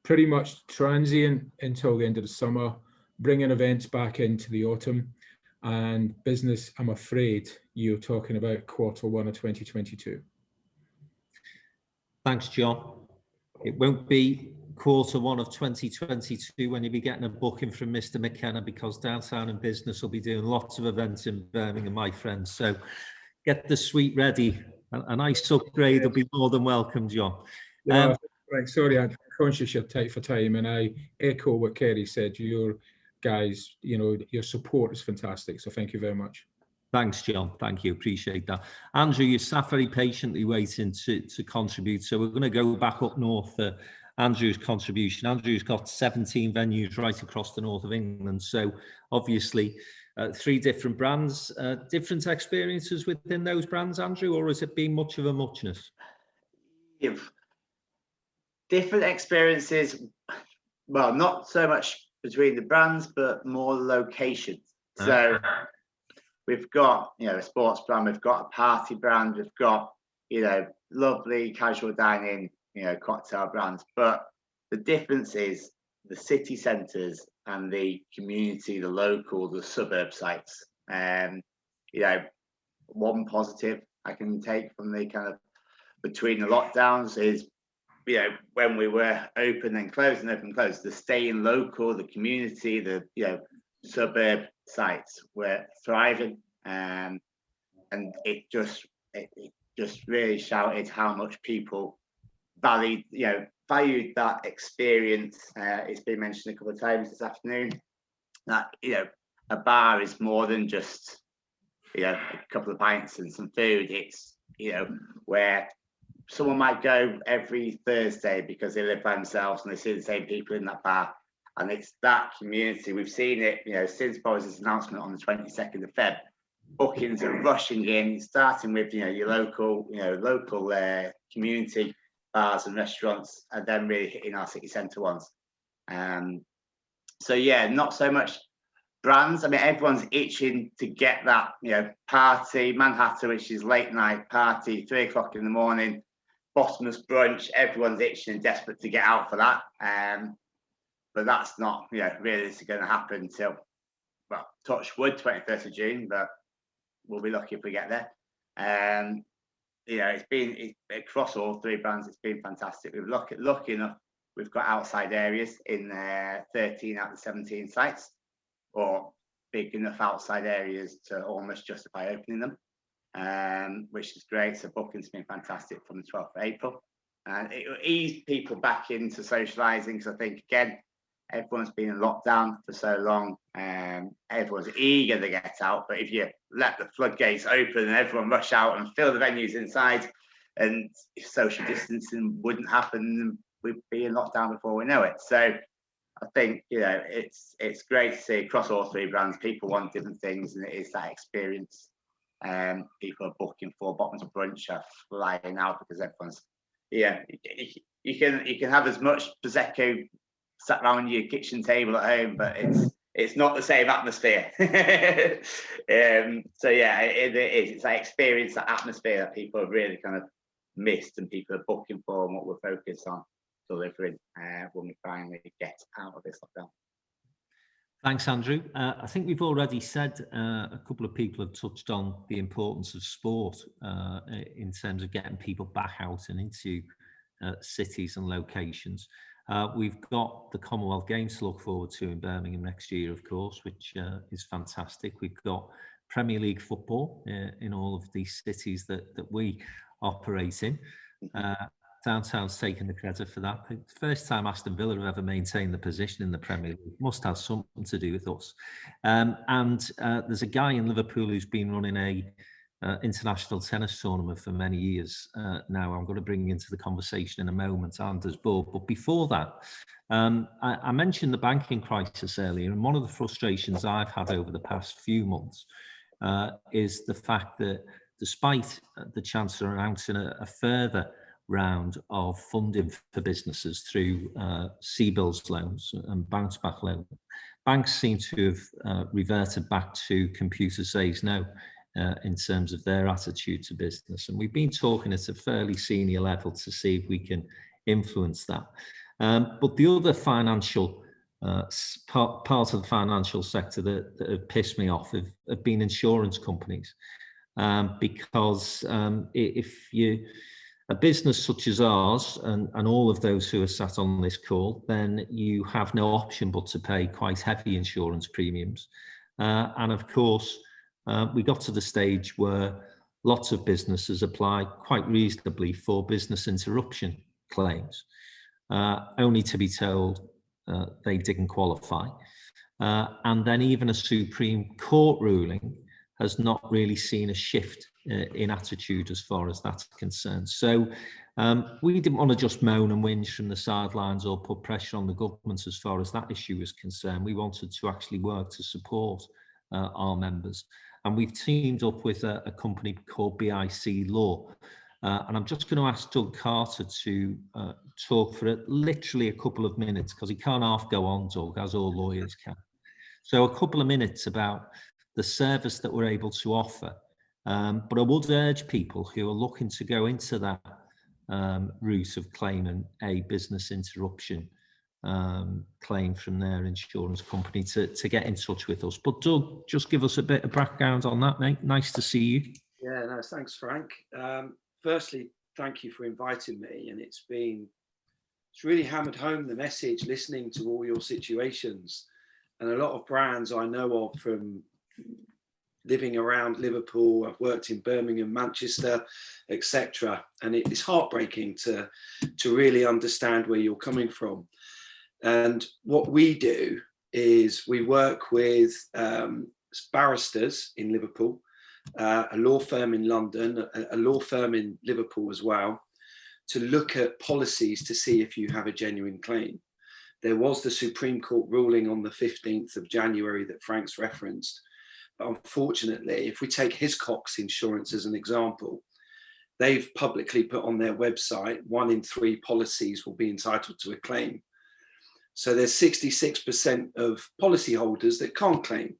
pretty much transient until the end of the summer, bringing events back into the autumn, and business, I'm afraid, you're talking about Q1 of 2022. Thanks, John. It won't be Q1 of 2022 when you'll be getting a booking from Mr. McKenna, because Downtown in Business will be doing lots of events in Birmingham, my friends. So get the suite ready. A nice upgrade will be more than welcome, John. Right, sorry, I'm conscious you're tight for time, and I echo what Kerry said. Your guys, your support is fantastic. So thank you very much. Thanks, John. Thank you. Appreciate that. Andrew, you sat very patiently waiting to contribute. So we're going to go back up north for Andrew's contribution. Andrew's got 17 venues right across the north of England. So obviously 3 different brands, different experiences within those brands, Andrew, or has it been much of a muchness? Different experiences. Well, not so much between the brands, but more locations. So we've got, a sports brand, we've got a party brand, we've got, lovely casual dining, cocktail brands. But the difference is the city centres and the community, the local, the suburb sites. One positive I can take from the kind of between the lockdowns is, when we were open and closed and open and closed, the staying local, the community, the suburb sites were thriving, and it just really shouted how much people valued that experience. It's been mentioned a couple of times this afternoon that a bar is more than just a couple of pints and some food. It's where someone might go every Thursday because they live by themselves and they see the same people in that bar, and it's that community. We've seen it since Boris's announcement on the 22nd of Feb. Bookings are rushing in, starting with your local community bars and restaurants, and then really hitting our city centre ones. So yeah, not so much brands. I mean, everyone's itching to get that party, Manhattan, which is late night party, 3 o'clock in the morning, bottomless brunch. Everyone's itching and desperate to get out for that. But that's not really going to happen till, well, touch wood, 21st of June, but we'll be lucky if we get there. It's been across all three brands. It's been fantastic. We've lucky enough, we've got outside areas in 13 out of 17 sites, or big enough outside areas to almost justify opening them, which is great. So booking's been fantastic from the 12th of April, and it will ease people back into socialising, because I think again, everyone's been in lockdown for so long, and everyone's eager to get out. But if you let the floodgates open and everyone rush out and fill the venues inside, and if social distancing wouldn't happen, we'd be in lockdown before we know it. So I think it's great to see across all three brands, people want different things, and it is that experience. People are booking for bottoms of brunch, are flying out because everyone's you can have as much prosecco sat around your kitchen table at home, but it's not the same atmosphere. So yeah, it is. It's that experience, that atmosphere that people have really kind of missed, and people are booking for, and what we're focused on delivering when we finally get out of this lockdown. Thanks, Andrew. I think we've already said, a couple of people have touched on the importance of sport in terms of getting people back out and into cities and locations. We've got the Commonwealth Games to look forward to in Birmingham next year, of course, which is fantastic. We've got Premier League football in all of these cities that we operate in. Downtown's taken the credit for that. The first time Aston Villa have ever maintained the position in the Premier League. Must have something to do with us. And there's a guy in Liverpool who's been running a international tennis tournament for many years now. I'm going to bring into the conversation in a moment, Anders Bull. But before that, I mentioned the banking crisis earlier, and one of the frustrations I've had over the past few months is the fact that despite the Chancellor announcing a further round of funding for businesses through CBILS loans and bounce back loans, banks seem to have reverted back to computer says no in terms of their attitude to business. And we've been talking at a fairly senior level to see if we can influence that. But the other financial part of the financial sector that have pissed me off have been insurance companies. Because if a business such as ours, and all of those who are sat on this call, then you have no option but to pay quite heavy insurance premiums. And of course, we got to the stage where lots of businesses apply quite reasonably for business interruption claims, only to be told they didn't qualify. And then even a Supreme Court ruling has not really seen a shift in attitude as far as that's concerned. So we didn't want to just moan and whinge from the sidelines or put pressure on the government as far as that issue is concerned. We wanted to actually work to support our members. And we've teamed up with a company called BIC Law. And I'm just going to ask Doug Carter to talk for literally a couple of minutes, because he can't half go on, Doug, as all lawyers can. So a couple of minutes about the service that we're able to offer. But I would urge people who are looking to go into that route of claiming a business interruption claim from their insurance company to get in touch with us. But Doug, just give us a bit of background on that, mate. Nice to see you. Yeah, no, thanks, Frank. Firstly, thank you for inviting me, and it's really hammered home the message listening to all your situations, and a lot of brands I know of from living around Liverpool. I've worked in Birmingham, Manchester, etc., and it's heartbreaking to really understand where you're coming from. And what we do is we work with barristers in Liverpool, a law firm in London, a law firm in Liverpool as well, to look at policies to see if you have a genuine claim. There was the Supreme Court ruling on the 15th of January that Frank's referenced. But unfortunately, if we take Hiscox Insurance as an example, they've publicly put on their website 1 in 3 policies will be entitled to a claim. So there's 66% of policyholders that can't claim.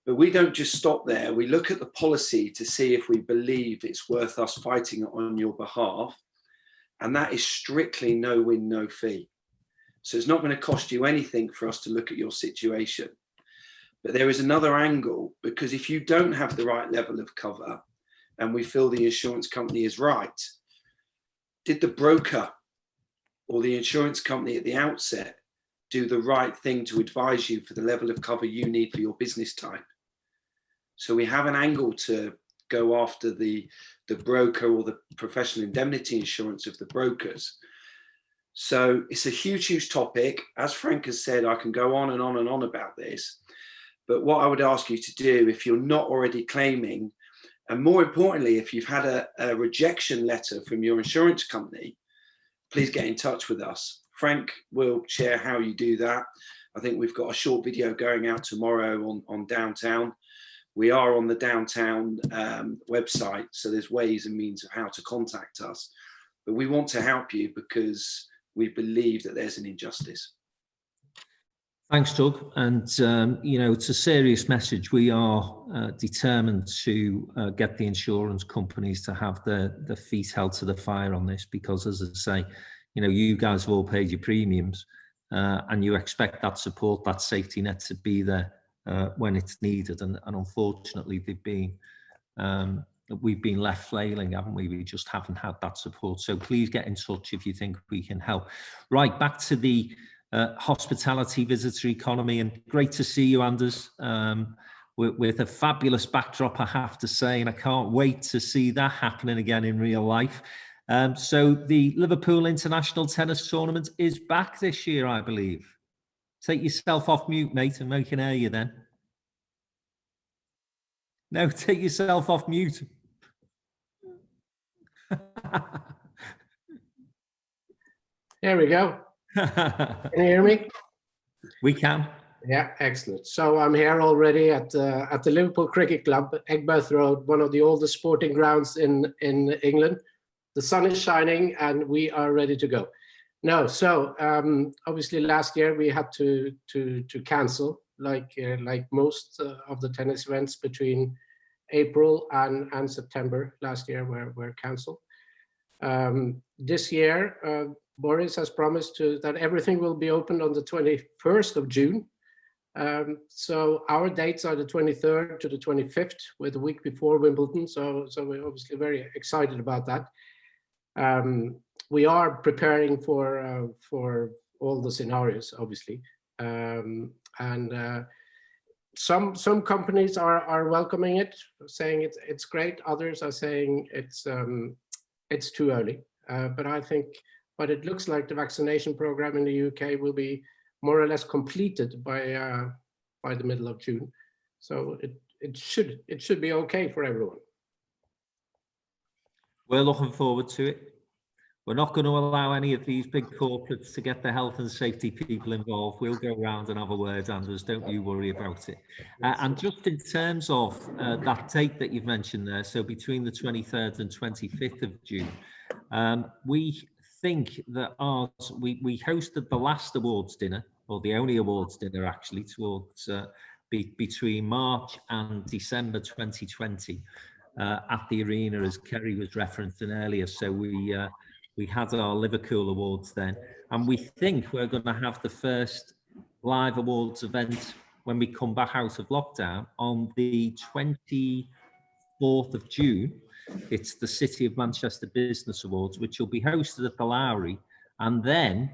But we don't just stop there. We look at the policy to see if we believe it's worth us fighting on your behalf. And that is strictly no win, no fee. So it's not going to cost you anything for us to look at your situation. But there is another angle, because if you don't have the right level of cover and we feel the insurance company is right, did the broker or the insurance company at the outset do the right thing to advise you for the level of cover you need for your business type? So we have an angle to go after the broker or the professional indemnity insurance of the brokers. So it's a huge, huge topic. As Frank has said, I can go on and on and on about this. But what I would ask you to do, if you're not already claiming, and more importantly, if you've had a rejection letter from your insurance company, please get in touch with us. Frank will share how you do that. I think we've got a short video going out tomorrow on Downtown. We are on the Downtown website, so there's ways and means of how to contact us. But we want to help you because we believe that there's an injustice. Thanks, Doug. And, it's a serious message. We are determined to get the insurance companies to have their feet held to the fire on this, because, as I say, you guys have all paid your premiums and you expect that support, that safety net to be there when it's needed. And unfortunately, we've been left flailing, haven't we? We just haven't had that support. So please get in touch if you think we can help. Right, back to the hospitality visitor economy, and great to see you, Anders, with a fabulous backdrop, I have to say, and I can't wait to see that happening again in real life. So the Liverpool International Tennis Tournament is back this year, I believe. Take yourself off mute, mate, and we can hear you then. No, take yourself off mute. There we go. Can you hear me? We can. Yeah, excellent. So I'm here already at the Liverpool Cricket Club, Eggbeth Road, one of the oldest sporting grounds in England. The sun is shining and we are ready to go. No, so obviously last year we had to cancel, like most of the tennis events between April and September last year were canceled. This year, Boris has promised that everything will be opened on the 21st of June. So our dates are the 23rd to the 25th, with a week before Wimbledon. So we're obviously very excited about that. We are preparing for all the scenarios, obviously, and some companies are welcoming it, saying it's great. Others are saying it's too early. But I think what it looks like, the vaccination program in the UK will be more or less completed by the middle of June. So it should be okay for everyone. We're looking forward to it. We're not going to allow any of these big corporates to get the health and safety people involved. We'll go around and have a word, Anders. Don't you worry about it. And just in terms of that date that you've mentioned there, so between the 23rd and 25th of June, we think that we hosted the last awards dinner, or the only awards dinner actually, towards between March and December 2020 at the arena, as Kerry was referencing earlier. So We had our Liverpool Awards then, and we think we're going to have the first live awards event when we come back out of lockdown on the 24th of June. It's the City of Manchester Business Awards, which will be hosted at the Lowry. And then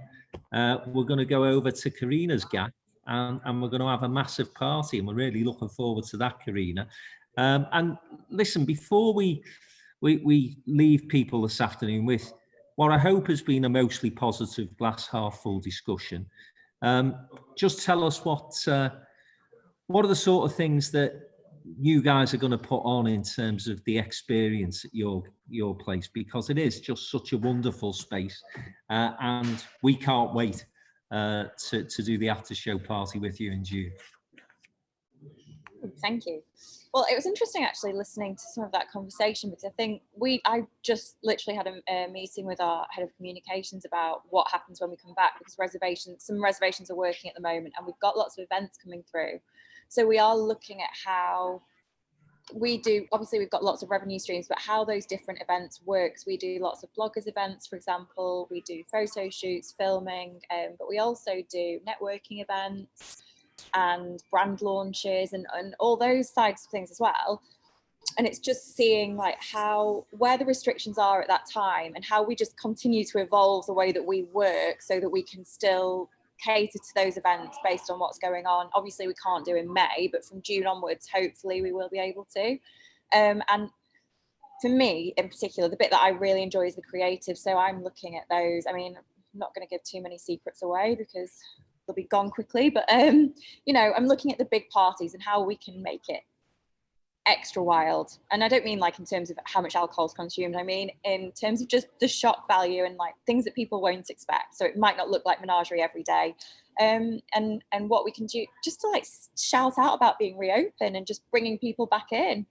we're going to go over to Karina's gaff, and we're going to have a massive party. And we're really looking forward to that, Karina. And listen, before we leave people this afternoon with what I hope has been a mostly positive glass half full discussion, just tell us what are the sort of things that you guys are going to put on in terms of the experience at your place, because it is just such a wonderful space, and we can't wait to do the after show party with you in June. Thank you. Well, it was interesting actually listening to some of that conversation, because I think I just literally had a meeting with our head of communications about what happens when we come back, because some reservations are working at the moment, and we've got lots of events coming through. So we are looking at how we do, obviously we've got lots of revenue streams, but how those different events works. We do lots of bloggers events, for example, we do photo shoots, filming, but we also do networking events and brand launches and all those sides of things as well. And it's just seeing like where the restrictions are at that time, and how we just continue to evolve the way that we work so that we can still cater to those events based on what's going on. Obviously we can't do in May, but from June onwards hopefully we will be able to. And for me in particular, the bit that I really enjoy is the creative, so I'm looking at those. I mean, I'm not going to give too many secrets away because they'll be gone quickly, but you know, I'm looking at the big parties and how we can make it extra wild. And I don't mean like in terms of how much alcohol is consumed, I mean in terms of just the shock value and like things that people won't expect. So it might not look like menagerie every day, and what we can do just to like shout out about being reopened and just bringing people back in.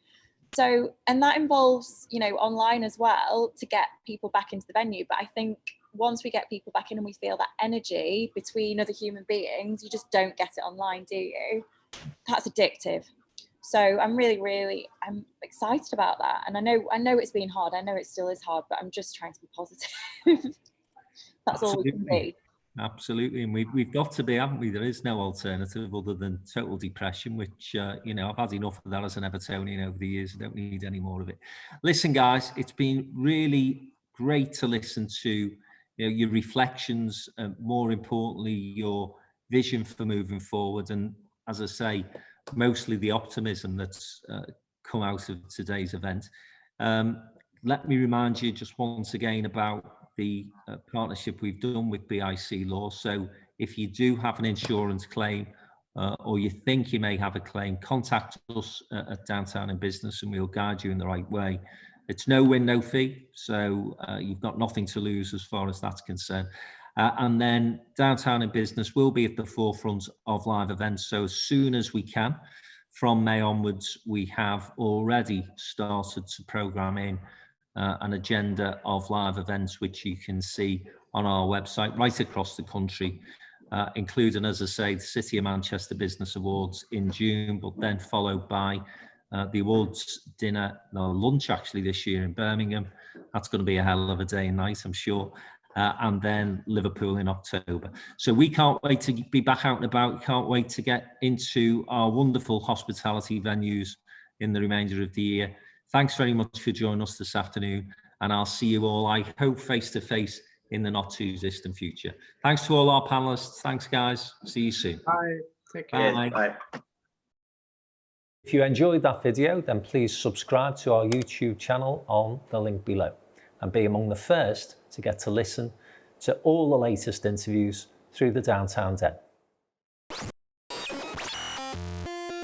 So, and that involves, you know, online as well to get people back into the venue. But I think once we get people back in and we feel that energy between other human beings, you just don't get it online, do you? That's addictive. So I'm I'm excited about that. And I know it's been hard. I know it still is hard, but I'm just trying to be positive. That's all we can be. Absolutely. And we've got to be, haven't we? There is no alternative other than total depression, which, you know, I've had enough of that as an Evertonian over the years. I don't need any more of it. Listen, guys, it's been really great to listen to, you know, your reflections, and more importantly, your vision for moving forward. And as I say, mostly the optimism that's come out of today's event. Let me remind you just once again about the partnership we've done with BIC Law. So if you do have an insurance claim or you think you may have a claim, contact us at Downtown in Business and we'll guide you in the right way. It's no win, no fee. So you've got nothing to lose as far as that's concerned. And then Downtown in Business will be at the forefront of live events. So as soon as we can, from May onwards, we have already started to program in an agenda of live events, which you can see on our website right across the country, including, as I say, the City of Manchester Business Awards in June, but then followed by the awards dinner, no, lunch actually this year in Birmingham. That's going to be a hell of a day and night, I'm sure. And then Liverpool in October. So we can't wait to be back out and about. Can't wait to get into our wonderful hospitality venues in the remainder of the year. Thanks very much for joining us this afternoon. And I'll see you all, I hope, face to face in the not too distant future. Thanks to all our panelists. Thanks, guys. See you soon. Bye. Take care. Bye. Bye. If you enjoyed that video, then please subscribe to our YouTube channel on the link below and be among the first to get to listen to all the latest interviews through the Downtown Den.